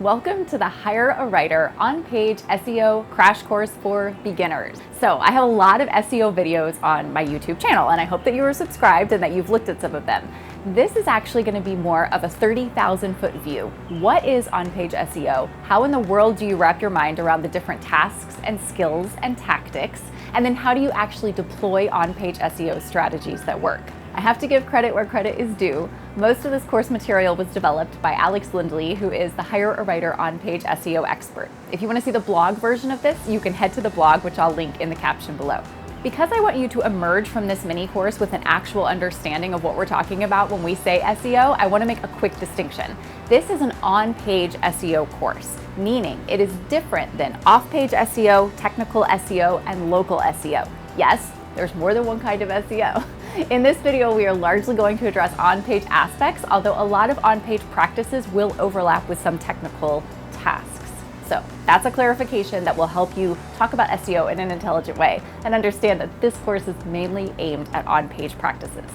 Welcome to the Hire a Writer on-page SEO crash course for beginners. So I have a lot of SEO videos on my YouTube channel, and I hope that you are subscribed and that you've looked at some of them. This is actually going to be more of a 30,000-foot view. What is on-page SEO? How in the world do you wrap your mind around the different tasks and skills and tactics? And then how do you actually deploy on-page SEO strategies that work? I have to give credit where credit is due. Most of this course material was developed by Alex Lindley, who is the Hire a Writer on-page SEO expert. If you want to see the blog version of this, you can head to the blog, which I'll link in the caption below. Because I want you to emerge from this mini course with an actual understanding of what we're talking about when we say SEO, I want to make a quick distinction. This is an on-page SEO course, meaning it is different than off-page SEO, technical SEO, and local SEO. Yes, there's more than one kind of SEO. In this video, we are largely going to address on-page aspects, although a lot of on-page practices will overlap with some technical tasks. So that's a clarification that will help you talk about SEO in an intelligent way and understand that this course is mainly aimed at on-page practices.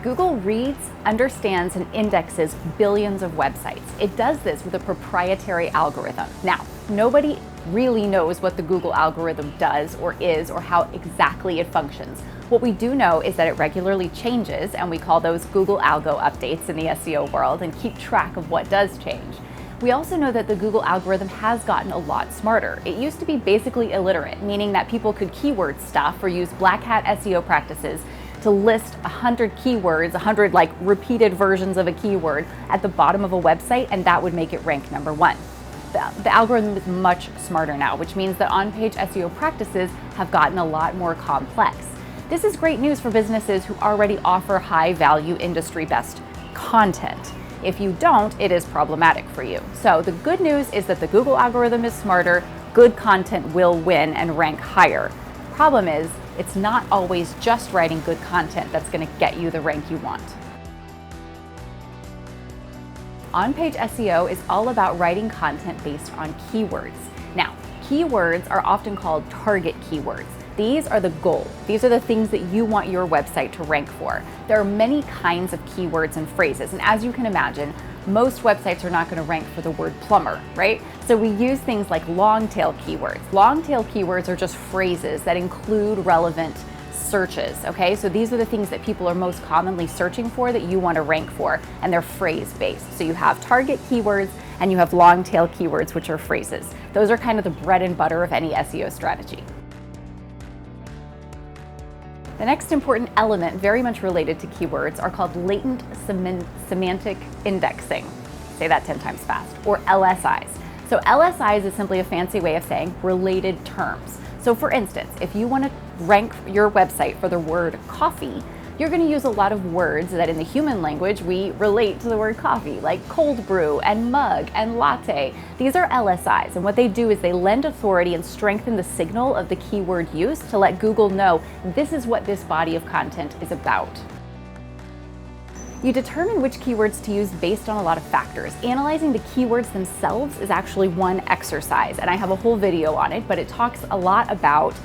Google reads, understands, and indexes billions of websites. It does this with a proprietary algorithm. Now, nobody really knows what the Google algorithm does or is or how exactly it functions. What we do know is that it regularly changes, and we call those Google algo updates in the SEO world and keep track of what does change. We also know that the Google algorithm has gotten a lot smarter. It used to be basically illiterate, meaning that people could keyword stuff or use black hat SEO practices to list 100 keywords, 100 like repeated versions of a keyword at the bottom of a website, and that would make it rank number one. The algorithm is much smarter now, which means that on-page SEO practices have gotten a lot more complex. This is great news for businesses who already offer high-value industry-best content. If you don't, it is problematic for you. So the good news is that the Google algorithm is smarter, good content will win and rank higher. Problem is, it's not always just writing good content that's going to get you the rank you want. On-page SEO is all about writing content based on keywords. Now, keywords are often called target keywords. These are the goal. These are the things that you want your website to rank for. There are many kinds of keywords and phrases, and as you can imagine, most websites are not going to rank for the word plumber, right? So we use things like long tail keywords. Long tail keywords are just phrases that include relevant searches, okay? So these are the things that people are most commonly searching for that you want to rank for, and they're phrase-based. So you have target keywords and you have long tail keywords, which are phrases. Those are kind of the bread and butter of any SEO strategy. The next important element, very much related to keywords, are called latent semantic indexing. Say that 10 times fast, or LSIs. So LSIs is simply a fancy way of saying related terms. So for instance, if you want to rank your website for the word coffee, you're going to use a lot of words that in the human language we relate to the word coffee, like cold brew and mug and latte. These are LSIs, and what they do is they lend authority and strengthen the signal of the keyword use to let Google know this is what this body of content is about. You determine which keywords to use based on a lot of factors. Analyzing the keywords themselves is actually one exercise, and I have a whole video on it, but it talks a lot about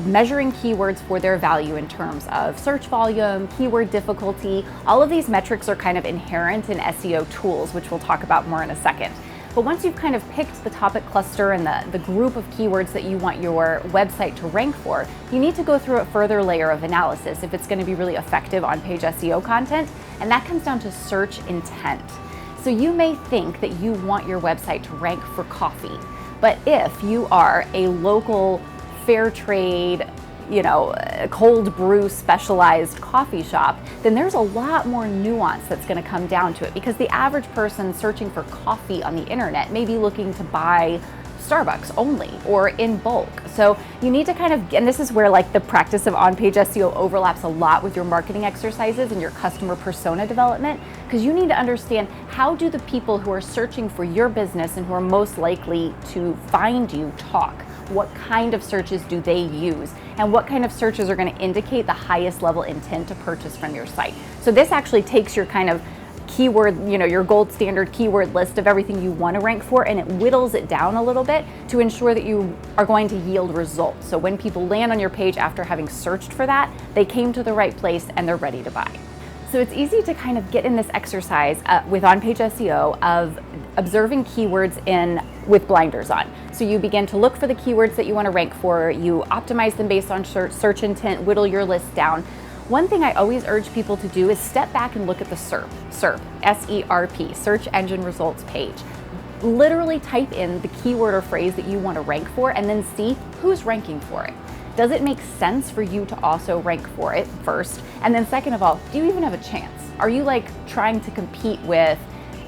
measuring keywords for their value in terms of search volume, keyword difficulty. All of these metrics are kind of inherent in SEO tools, which we'll talk about more in a second. But once you've kind of picked the topic cluster and the group of keywords that you want your website to rank for, you need to go through a further layer of analysis if it's going to be really effective on-page SEO content, and that comes down to search intent. So you may think that you want your website to rank for coffee, but if you are a local fair trade, cold brew specialized coffee shop, then there's a lot more nuance that's going to come down to it, because the average person searching for coffee on the internet may be looking to buy Starbucks only or in bulk. So you need to kind of, and this is where like the practice of on-page SEO overlaps a lot with your marketing exercises and your customer persona development, because you need to understand how do the people who are searching for your business and who are most likely to find you talk. What kind of searches do they use? And what kind of searches are going to indicate the highest level intent to purchase from your site? So this actually takes your kind of keyword, your gold standard keyword list of everything you want to rank for, and it whittles it down a little bit to ensure that you are going to yield results. So when people land on your page after having searched for that, they came to the right place and they're ready to buy. So it's easy to kind of get in this exercise with on-page SEO of observing keywords with blinders on. So you begin to look for the keywords that you want to rank for, you optimize them based on search intent, whittle your list down. One thing I always urge people to do is step back and look at the SERP, S-E-R-P, Search Engine Results page. Literally type in the keyword or phrase that you want to rank for and then see who's ranking for it. Does it make sense for you to also rank for it first? And then second of all, do you even have a chance? Are you like trying to compete with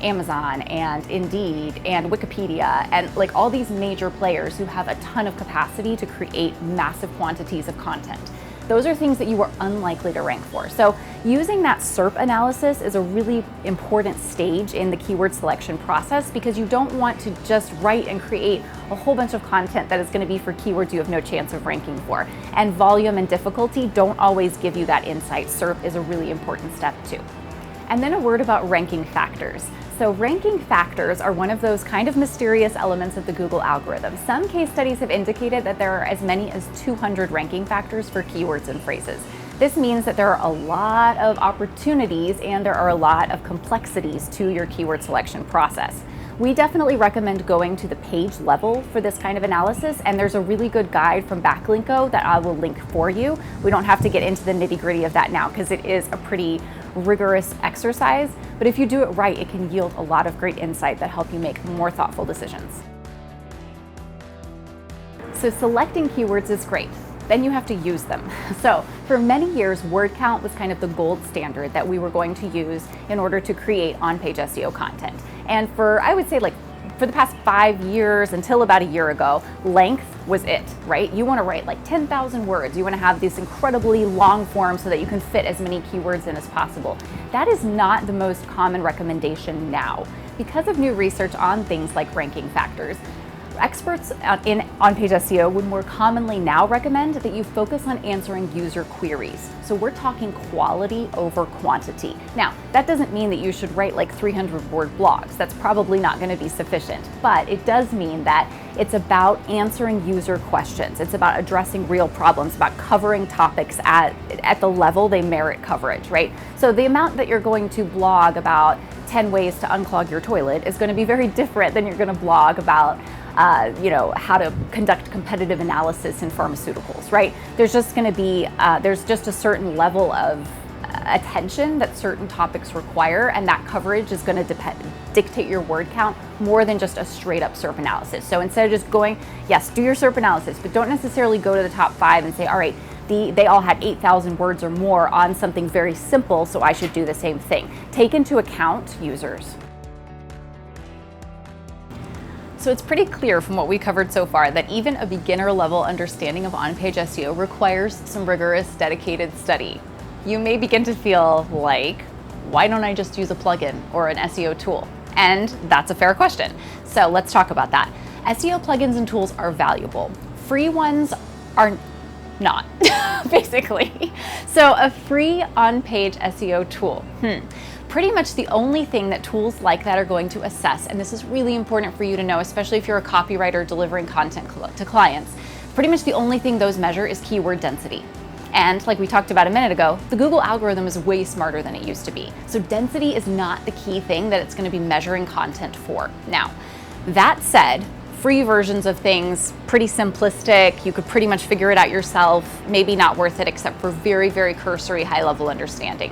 Amazon and Indeed and Wikipedia and like all these major players who have a ton of capacity to create massive quantities of content? Those are things that you are unlikely to rank for. So using that SERP analysis is a really important stage in the keyword selection process, because you don't want to just write and create a whole bunch of content that is going to be for keywords you have no chance of ranking for. And volume and difficulty don't always give you that insight. SERP is a really important step too. And then a word about ranking factors. So ranking factors are one of those kind of mysterious elements of the Google algorithm. Some case studies have indicated that there are as many as 200 ranking factors for keywords and phrases. This means that there are a lot of opportunities and there are a lot of complexities to your keyword selection process. We definitely recommend going to the page level for this kind of analysis, and there's a really good guide from Backlinko that I will link for you. We don't have to get into the nitty-gritty of that now because it is a pretty rigorous exercise, but if you do it right, it can yield a lot of great insight that help you make more thoughtful decisions. So selecting keywords is great. Then you have to use them. So for many years, word count was kind of the gold standard that we were going to use in order to create on-page SEO content. And for, I would say, like for the past 5 years until about a year ago, length was it, right? You want to write like 10,000 words. You want to have this incredibly long form so that you can fit as many keywords in as possible. That is not the most common recommendation now. Because of new research on things like ranking factors, experts in on-page SEO would more commonly now recommend that you focus on answering user queries. So we're talking quality over quantity. Now, that doesn't mean that you should write like 300-word blogs. That's probably not going to be sufficient. But it does mean that it's about answering user questions. It's about addressing real problems, about covering topics at the level they merit coverage, right? So the amount that you're going to blog about 10 ways to unclog your toilet is going to be very different than you're going to blog about how to conduct competitive analysis in pharmaceuticals, right? There's just going to be, there's just a certain level of attention that certain topics require, and that coverage is going to dictate your word count more than just a straight up SERP analysis. So instead of just going, yes, do your SERP analysis, but don't necessarily go to the top 5 and say, all right, they all had 8,000 words or more on something very simple, so I should do the same thing. Take into account users. So it's pretty clear from what we covered so far that even a beginner level understanding of on-page SEO requires some rigorous, dedicated study. You may begin to feel like, why don't I just use a plugin or an SEO tool? And that's a fair question. So let's talk about that. SEO plugins and tools are valuable. Free ones are not, basically. So a free on-page SEO tool. Pretty much the only thing that tools like that are going to assess, and this is really important for you to know, especially if you're a copywriter delivering content to clients, pretty much the only thing those measure is keyword density. And like we talked about a minute ago, the Google algorithm is way smarter than it used to be. So density is not the key thing that it's going to be measuring content for. Now, that said, free versions of things, pretty simplistic, you could pretty much figure it out yourself, maybe not worth it except for very, very cursory high-level understanding.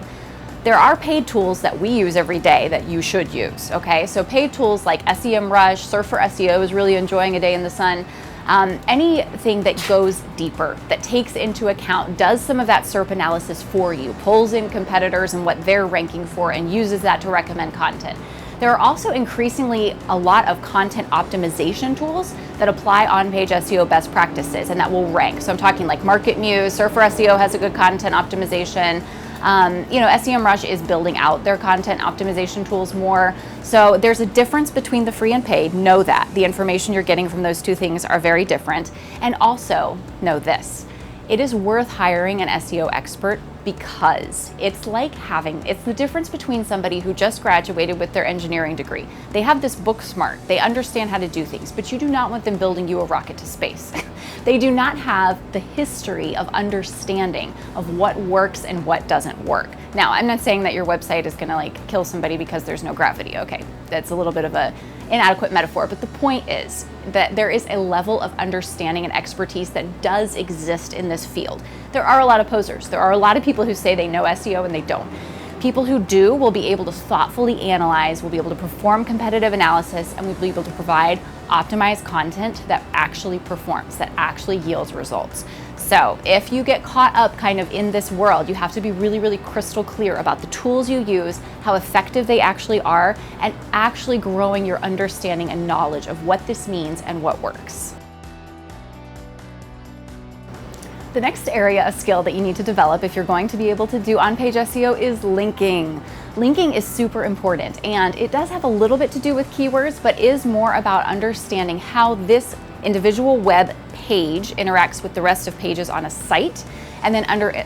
There are paid tools that we use every day that you should use, okay? So paid tools like SEMrush, SERP for SEO is really enjoying a day in the sun. Anything that goes deeper, that takes into account, does some of that SERP analysis for you, pulls in competitors and what they're ranking for and uses that to recommend content. There are also increasingly a lot of content optimization tools that apply on-page SEO best practices and that will rank. So I'm talking like MarketMuse, SERP for SEO has a good content optimization. SEMrush is building out their content optimization tools more. So there's a difference between the free and paid. Know that. The information you're getting from those two things are very different. And also know this. It is worth hiring an SEO expert because it's the difference between somebody who just graduated with their engineering degree. They have this book smart, they understand how to do things, but you do not want them building you a rocket to space. They do not have the history of understanding of what works and what doesn't work. Now, I'm not saying that your website is gonna kill somebody because there's no gravity, okay? That's a little bit of an inadequate metaphor, but the point is that there is a level of understanding and expertise that does exist in this field. There are a lot of posers. There are a lot of people who say they know SEO and they don't. People who do will be able to thoughtfully analyze, will be able to perform competitive analysis, and will be able to provide optimized content that actually performs, that actually yields results. So if you get caught up kind of in this world, you have to be really, really crystal clear about the tools you use, how effective they actually are, and actually growing your understanding and knowledge of what this means and what works. The next area of skill that you need to develop if you're going to be able to do on-page SEO is linking. Linking is super important, and it does have a little bit to do with keywords, but is more about understanding how this individual web page interacts with the rest of pages on a site, and then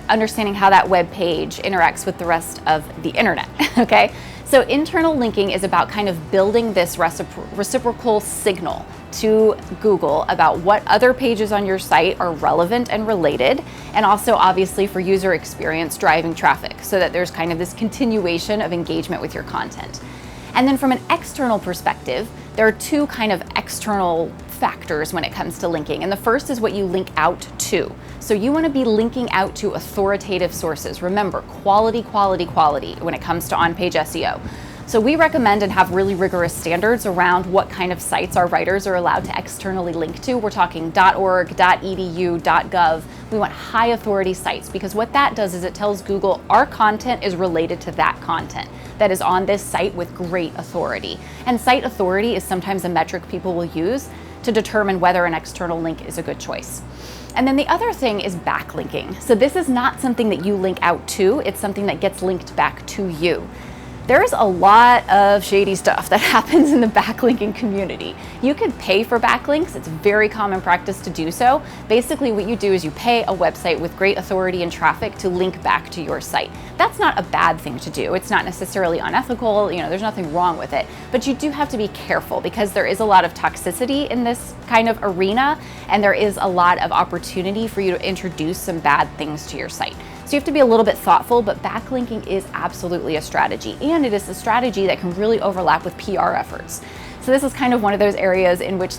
understanding how that web page interacts with the rest of the internet, okay? So internal linking is about kind of building this reciprocal signal to Google about what other pages on your site are relevant and related, and also obviously for user experience driving traffic, so that there's kind of this continuation of engagement with your content. And then from an external perspective, there are two kind of external factors when it comes to linking. And the first is what you link out to. So you want to be linking out to authoritative sources. Remember, quality, quality, quality when it comes to on-page SEO. So we recommend and have really rigorous standards around what kind of sites our writers are allowed to externally link to. We're talking .org, .edu, .gov. We want high authority sites, because what that does is it tells Google our content is related to that content that is on this site with great authority. And site authority is sometimes a metric people will use to determine whether an external link is a good choice. And then the other thing is backlinking. So this is not something that you link out to, it's something that gets linked back to you. There's a lot of shady stuff that happens in the backlinking community. You can pay for backlinks. It's very common practice to do so. Basically, what you do is you pay a website with great authority and traffic to link back to your site. That's not a bad thing to do. It's not necessarily unethical. There's nothing wrong with it. But you do have to be careful, because there is a lot of toxicity in this kind of arena, and there is a lot of opportunity for you to introduce some bad things to your site. So you have to be a little bit thoughtful, but backlinking is absolutely a strategy, and it is a strategy that can really overlap with PR efforts. So this is kind of one of those areas in which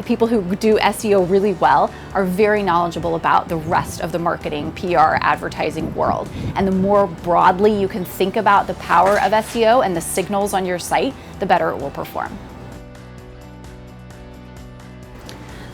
people who do SEO really well are very knowledgeable about the rest of the marketing, PR, advertising world. And the more broadly you can think about the power of SEO and the signals on your site, the better it will perform.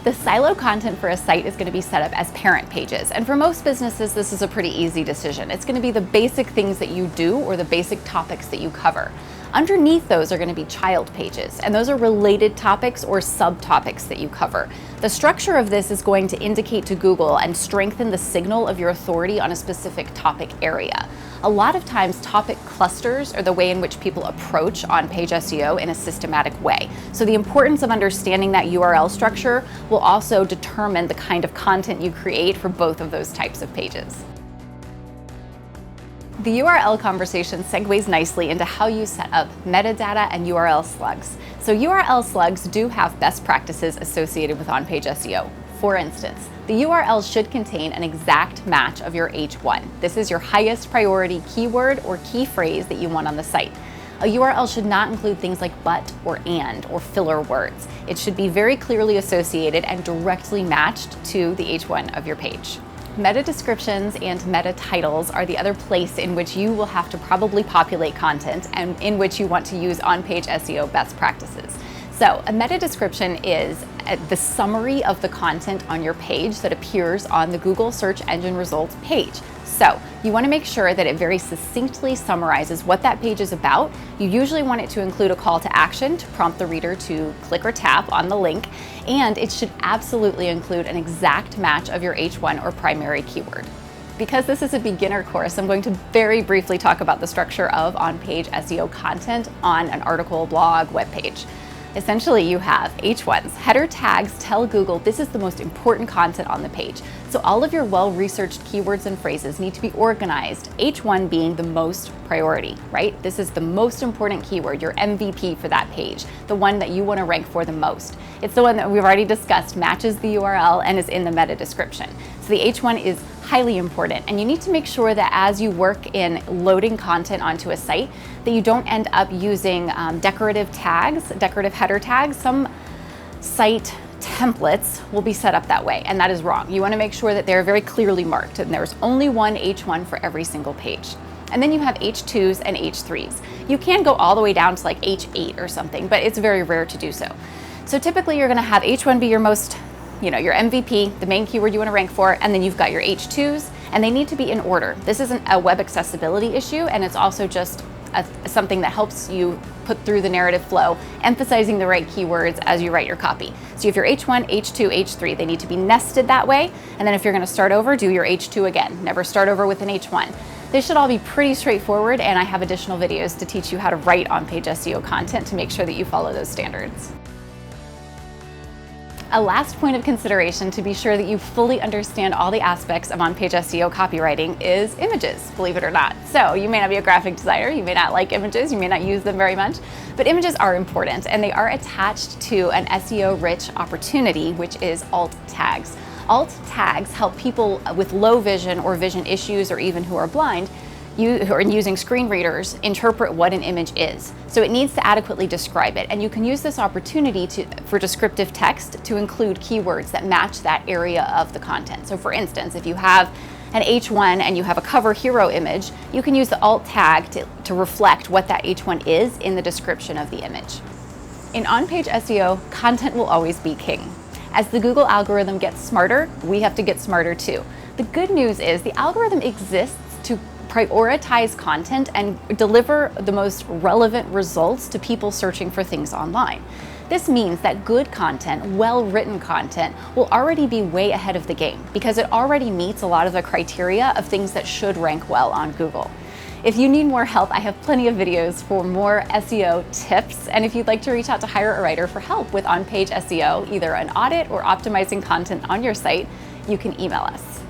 The silo content for a site is going to be set up as parent pages. And for most businesses, this is a pretty easy decision. It's going to be the basic things that you do or the basic topics that you cover. Underneath those are going to be child pages, and those are related topics or subtopics that you cover. The structure of this is going to indicate to Google and strengthen the signal of your authority on a specific topic area. A lot of times, topic clusters are the way in which people approach on-page SEO in a systematic way. So the importance of understanding that URL structure will also determine the kind of content you create for both of those types of pages. The URL conversation segues nicely into how you set up metadata and URL slugs. So URL slugs do have best practices associated with on-page SEO. For instance, the URL should contain an exact match of your H1. This is your highest priority keyword or key phrase that you want on the site. A URL should not include things like but or and or filler words. It should be very clearly associated and directly matched to the H1 of your page. Meta descriptions and meta titles are the other place in which you will have to probably populate content and in which you want to use on-page SEO best practices. So a meta description is the summary of the content on your page that appears on the Google search engine results page. So you want to make sure that it very succinctly summarizes what that page is about. You usually want it to include a call to action to prompt the reader to click or tap on the link, and it should absolutely include an exact match of your H1 or primary keyword. Because this is a beginner course, I'm going to very briefly talk about the structure of on-page SEO content on an article, blog, web page. Essentially, you have H1s. Header tags tell Google this is the most important content on the page. So all of your well-researched keywords and phrases need to be organized, H1 being the most priority, right? This is the most important keyword, your MVP for that page, the one that you want to rank for the most. It's the one that we've already discussed, matches the URL, and is in the meta description. So the H1 is highly important, and you need to make sure that as you work in loading content onto a site, that you don't end up using decorative tags, decorative header tags. Some site templates will be set up that way, and that is wrong. You want to make sure that they're very clearly marked, and there's only one H1 for every single page. And then you have H2s and H3s. You can go all the way down to like H8 or something, but it's very rare to do so. So typically you're going to have H1 be your most, your MVP, the main keyword you want to rank for, and then you've got your H2s, and they need to be in order. This isn't a web accessibility issue, and it's also just something that helps you put through the narrative flow, emphasizing the right keywords as you write your copy. So you have your H1, H2, H3. They need to be nested that way, and then if you're going to start over, do your H2 again. Never start over with an H1. This should all be pretty straightforward, and I have additional videos to teach you how to write on-page SEO content to make sure that you follow those standards. A last point of consideration to be sure that you fully understand all the aspects of on-page SEO copywriting is images, believe it or not. So you may not be a graphic designer, you may not like images, you may not use them very much, but images are important, and they are attached to an SEO-rich opportunity, which is alt tags. Alt tags help people with low vision or vision issues, or even who are blind, who are using screen readers, interpret what an image is. So it needs to adequately describe it, and you can use this opportunity for descriptive text to include keywords that match that area of the content. So for instance, if you have an H1 and you have a cover hero image, you can use the alt tag to reflect what that H1 is in the description of the image. In on-page SEO, content will always be king. As the Google algorithm gets smarter, we have to get smarter too. The good news is the algorithm exists to prioritize content and deliver the most relevant results to people searching for things online. This means that good content, well-written content, will already be way ahead of the game because it already meets a lot of the criteria of things that should rank well on Google. If you need more help, I have plenty of videos for more SEO tips, and if you'd like to reach out to hire a writer for help with on-page SEO, either an audit or optimizing content on your site, you can email us.